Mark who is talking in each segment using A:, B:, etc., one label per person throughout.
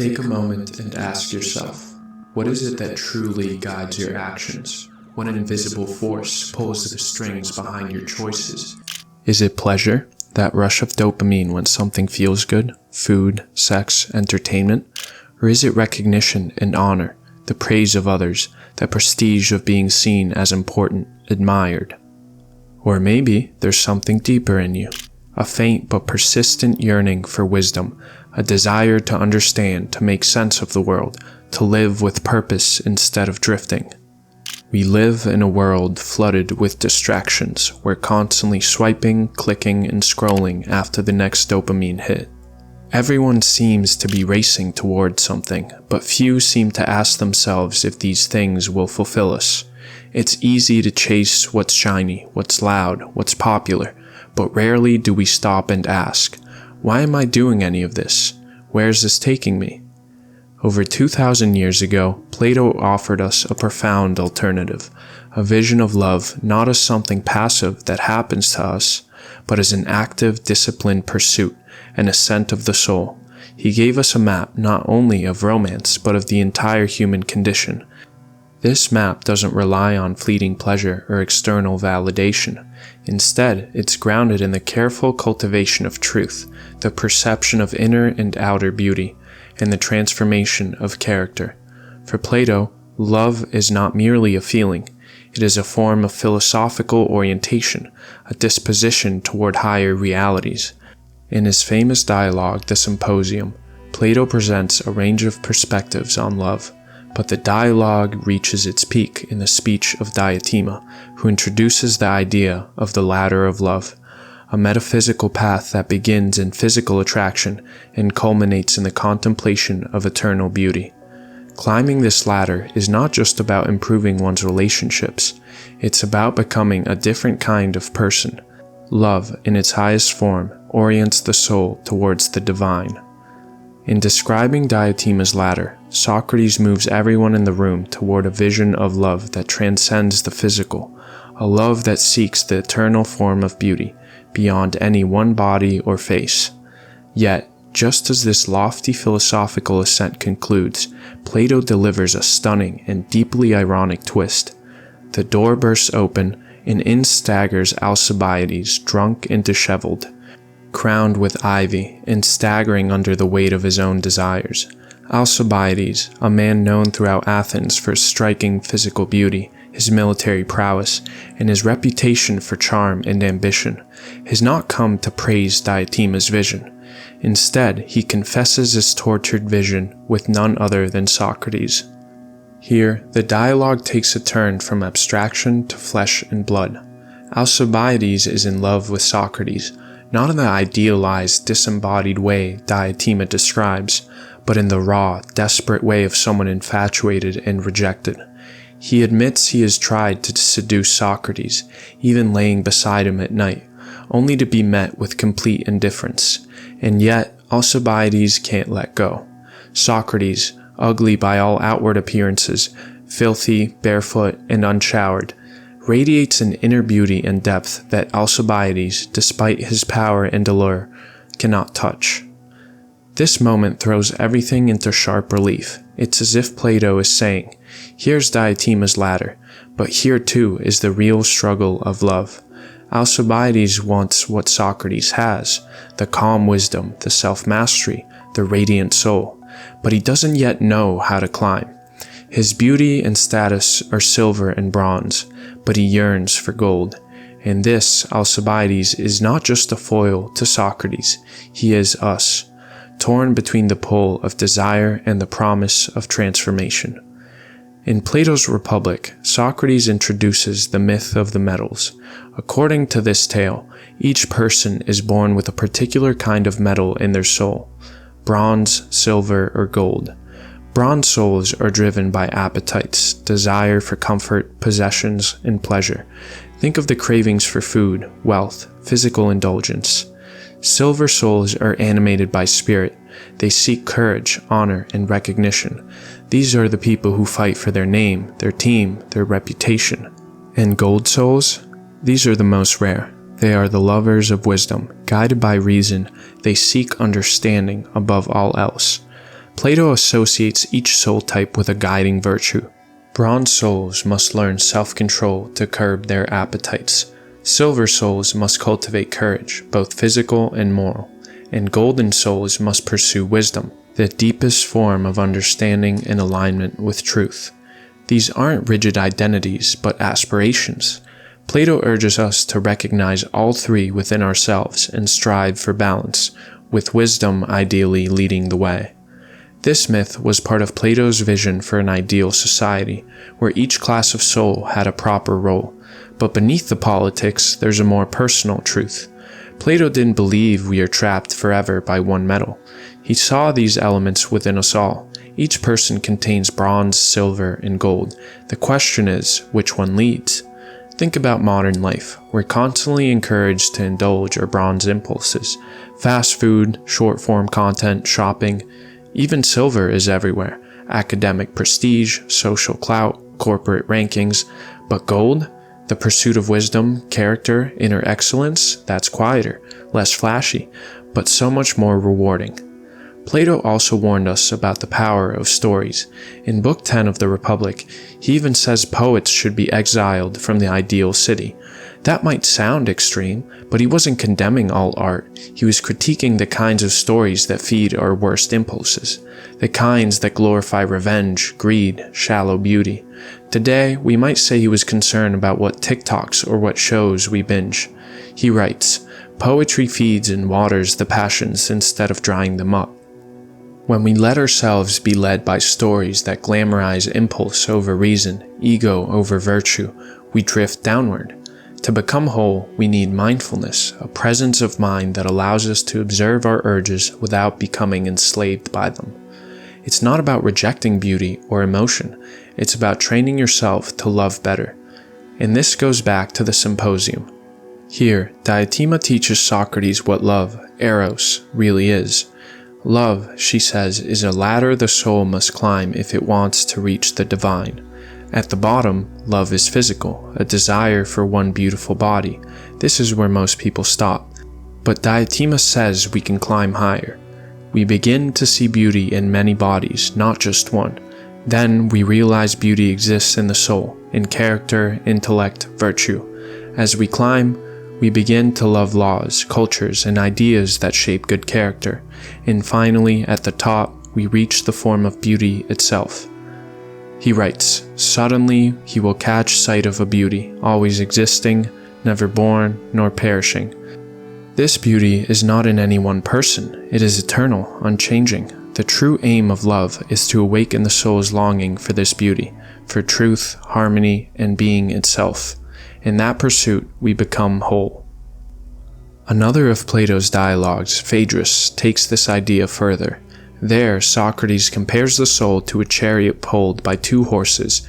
A: Take a moment and ask yourself, what is it that truly guides your actions? What invisible force pulls the strings behind your choices? Is it pleasure, that rush of dopamine when something feels good, food, sex, entertainment? Or is it recognition and honor, the praise of others, the prestige of being seen as important, admired? Or maybe there's something deeper in you, a faint but persistent yearning for wisdom, a desire to understand, to make sense of the world, to live with purpose instead of drifting. We live in a world flooded with distractions. We're constantly swiping, clicking, and scrolling after the next dopamine hit. Everyone seems to be racing towards something, but few seem to ask themselves if these things will fulfill us. It's easy to chase what's shiny, what's loud, what's popular, but rarely do we stop and ask, why am I doing any of this? Where is this taking me? Over 2,000 years ago, Plato offered us a profound alternative, a vision of love not as something passive that happens to us, but as an active, disciplined pursuit, an ascent of the soul. He gave us a map not only of romance, but of the entire human condition. This map doesn't rely on fleeting pleasure or external validation. Instead, it's grounded in the careful cultivation of truth, the perception of inner and outer beauty, and the transformation of character. For Plato, love is not merely a feeling. It is a form of philosophical orientation, a disposition toward higher realities. In his famous dialogue, The Symposium, Plato presents a range of perspectives on love. But the dialogue reaches its peak in the speech of Diotima, who introduces the idea of the ladder of love, a metaphysical path that begins in physical attraction and culminates in the contemplation of eternal beauty. Climbing this ladder is not just about improving one's relationships, it's about becoming a different kind of person. Love, in its highest form, orients the soul towards the divine. In describing Diotima's ladder, Socrates moves everyone in the room toward a vision of love that transcends the physical, a love that seeks the eternal form of beauty, beyond any one body or face. Yet, just as this lofty philosophical ascent concludes, Plato delivers a stunning and deeply ironic twist. The door bursts open, and in staggers Alcibiades, drunk and disheveled, crowned with ivy and staggering under the weight of his own desires. Alcibiades, a man known throughout Athens for his striking physical beauty, his military prowess, and his reputation for charm and ambition, has not come to praise Diotima's vision. Instead, he confesses his tortured vision with none other than Socrates. Here, the dialogue takes a turn from abstraction to flesh and blood. Alcibiades is in love with Socrates, not in the idealized, disembodied way Diotima describes, but in the raw, desperate way of someone infatuated and rejected. He admits he has tried to seduce Socrates, even laying beside him at night, only to be met with complete indifference. And yet, Alcibiades can't let go. Socrates, ugly by all outward appearances, filthy, barefoot, and unshowered, radiates an inner beauty and depth that Alcibiades, despite his power and allure, cannot touch. This moment throws everything into sharp relief. It's as if Plato is saying, here's Diotima's ladder, but here too is the real struggle of love. Alcibiades wants what Socrates has, the calm wisdom, the self-mastery, the radiant soul, but he doesn't yet know how to climb. His beauty and status are silver and bronze, but he yearns for gold. And this, Alcibiades, is not just a foil to Socrates, he is us, torn between the pull of desire and the promise of transformation. In Plato's Republic, Socrates introduces the myth of the metals. According to this tale, each person is born with a particular kind of metal in their soul, bronze, silver, or gold. Bronze souls are driven by appetites, desire for comfort, possessions, and pleasure. Think of the cravings for food, wealth, physical indulgence. Silver souls are animated by spirit. They seek courage, honor, and recognition. These are the people who fight for their name, their team, their reputation. And gold souls? These are the most rare. They are the lovers of wisdom. Guided by reason, they seek understanding above all else. Plato associates each soul type with a guiding virtue. Bronze souls must learn self-control to curb their appetites. Silver souls must cultivate courage, both physical and moral. And golden souls must pursue wisdom, the deepest form of understanding and alignment with truth. These aren't rigid identities, but aspirations. Plato urges us to recognize all three within ourselves and strive for balance, with wisdom ideally leading the way. This myth was part of Plato's vision for an ideal society, where each class of soul had a proper role. But beneath the politics, there's a more personal truth. Plato didn't believe we are trapped forever by one metal. He saw these elements within us all. Each person contains bronze, silver, and gold. The question is, which one leads? Think about modern life. We're constantly encouraged to indulge our bronze impulses. Fast food, short-form content, shopping. Even silver is everywhere. Academic prestige, social clout, corporate rankings. But gold? The pursuit of wisdom, character, inner excellence, that's quieter, less flashy, but so much more rewarding. Plato also warned us about the power of stories. In Book 10 of the Republic, he even says poets should be exiled from the ideal city. That might sound extreme, but he wasn't condemning all art. He was critiquing the kinds of stories that feed our worst impulses, the kinds that glorify revenge, greed, shallow beauty. Today, we might say he was concerned about what TikToks or what shows we binge. He writes, "Poetry feeds and waters the passions instead of drying them up." When we let ourselves be led by stories that glamorize impulse over reason, ego over virtue, we drift downward. To become whole, we need mindfulness, a presence of mind that allows us to observe our urges without becoming enslaved by them. It's not about rejecting beauty or emotion, it's about training yourself to love better. And this goes back to the symposium. Here, Diotima teaches Socrates what love, eros, really is. Love, she says, is a ladder the soul must climb if it wants to reach the divine. At the bottom, love is physical, a desire for one beautiful body. This is where most people stop. But Diotima says we can climb higher. We begin to see beauty in many bodies, not just one. Then we realize beauty exists in the soul, in character, intellect, virtue. As we climb, we begin to love laws, cultures, and ideas that shape good character. And finally, at the top, we reach the form of beauty itself. He writes, "Suddenly he will catch sight of a beauty, always existing, never born, nor perishing. This beauty is not in any one person. It is eternal, unchanging. The true aim of love is to awaken the soul's longing for this beauty, for truth, harmony, and being itself. In that pursuit, we become whole." Another of Plato's dialogues, Phaedrus, takes this idea further. There, Socrates compares the soul to a chariot pulled by two horses.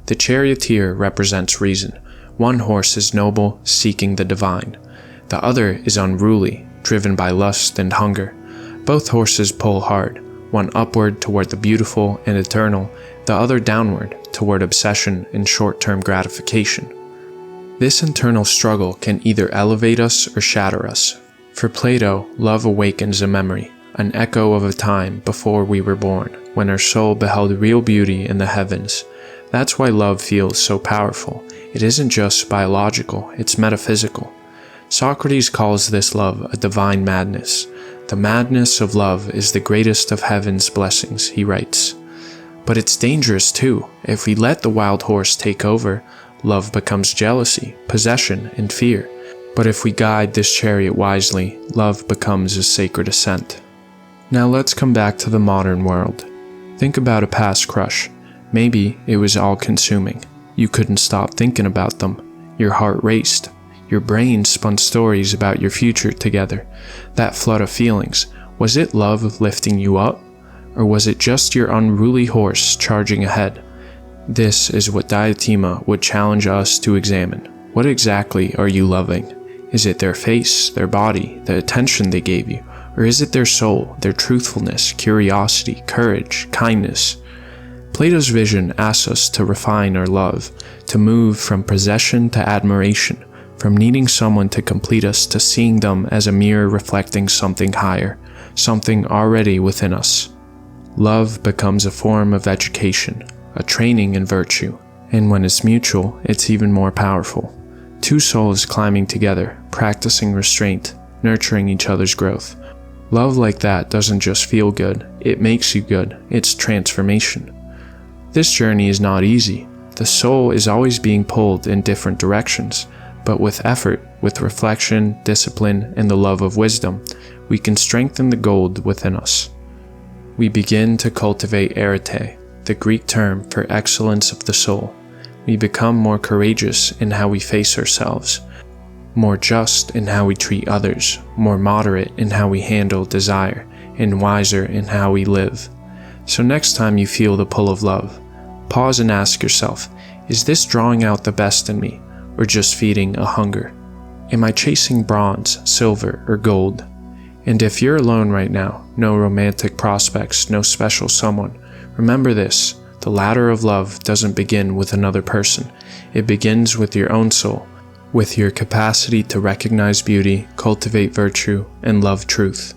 A: The charioteer represents reason. One horse is noble, seeking the divine. The other is unruly, driven by lust and hunger. Both horses pull hard, one upward toward the beautiful and eternal, the other downward toward obsession and short-term gratification. This internal struggle can either elevate us or shatter us. For Plato, love awakens a memory, an echo of a time before we were born, when our soul beheld real beauty in the heavens. That's why love feels so powerful. It isn't just biological, it's metaphysical. Socrates calls this love a divine madness. The madness of love is the greatest of heaven's blessings, he writes. But it's dangerous too. If we let the wild horse take over, love becomes jealousy, possession, and fear. But if we guide this chariot wisely, love becomes a sacred ascent. Now let's come back to the modern world. Think about a past crush. Maybe it was all-consuming. You couldn't stop thinking about them. Your heart raced. Your brain spun stories about your future together. That flood of feelings, was it love lifting you up? Or was it just your unruly horse charging ahead? This is what Diotima would challenge us to examine. What exactly are you loving? Is it their face, their body, the attention they gave you? Or is it their soul, their truthfulness, curiosity, courage, kindness? Plato's vision asks us to refine our love, to move from possession to admiration, from needing someone to complete us to seeing them as a mirror reflecting something higher, something already within us. Love becomes a form of education, a training in virtue, and when it's mutual, it's even more powerful. Two souls climbing together, practicing restraint, nurturing each other's growth. Love like that doesn't just feel good, it makes you good, it's transformation. This journey is not easy. The soul is always being pulled in different directions, but with effort, with reflection, discipline, and the love of wisdom, we can strengthen the gold within us. We begin to cultivate arete, the Greek term for excellence of the soul. We become more courageous in how we face ourselves, more just in how we treat others, more moderate in how we handle desire, and wiser in how we live. So next time you feel the pull of love, pause and ask yourself, is this drawing out the best in me, or just feeding a hunger? Am I chasing bronze, silver, or gold? And if you're alone right now, no romantic prospects, no special someone, remember this, the ladder of love doesn't begin with another person. It begins with your own soul, with your capacity to recognize beauty, cultivate virtue, and love truth.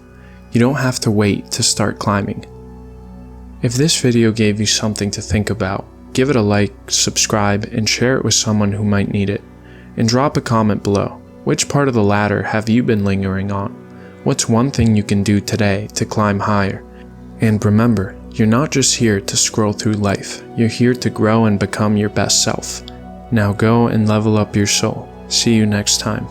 A: You don't have to wait to start climbing. If this video gave you something to think about, give it a like, subscribe, and share it with someone who might need it. And drop a comment below. Which part of the ladder have you been lingering on? What's one thing you can do today to climb higher? And remember, you're not just here to scroll through life. You're here to grow and become your best self. Now go and level up your soul. See you next time.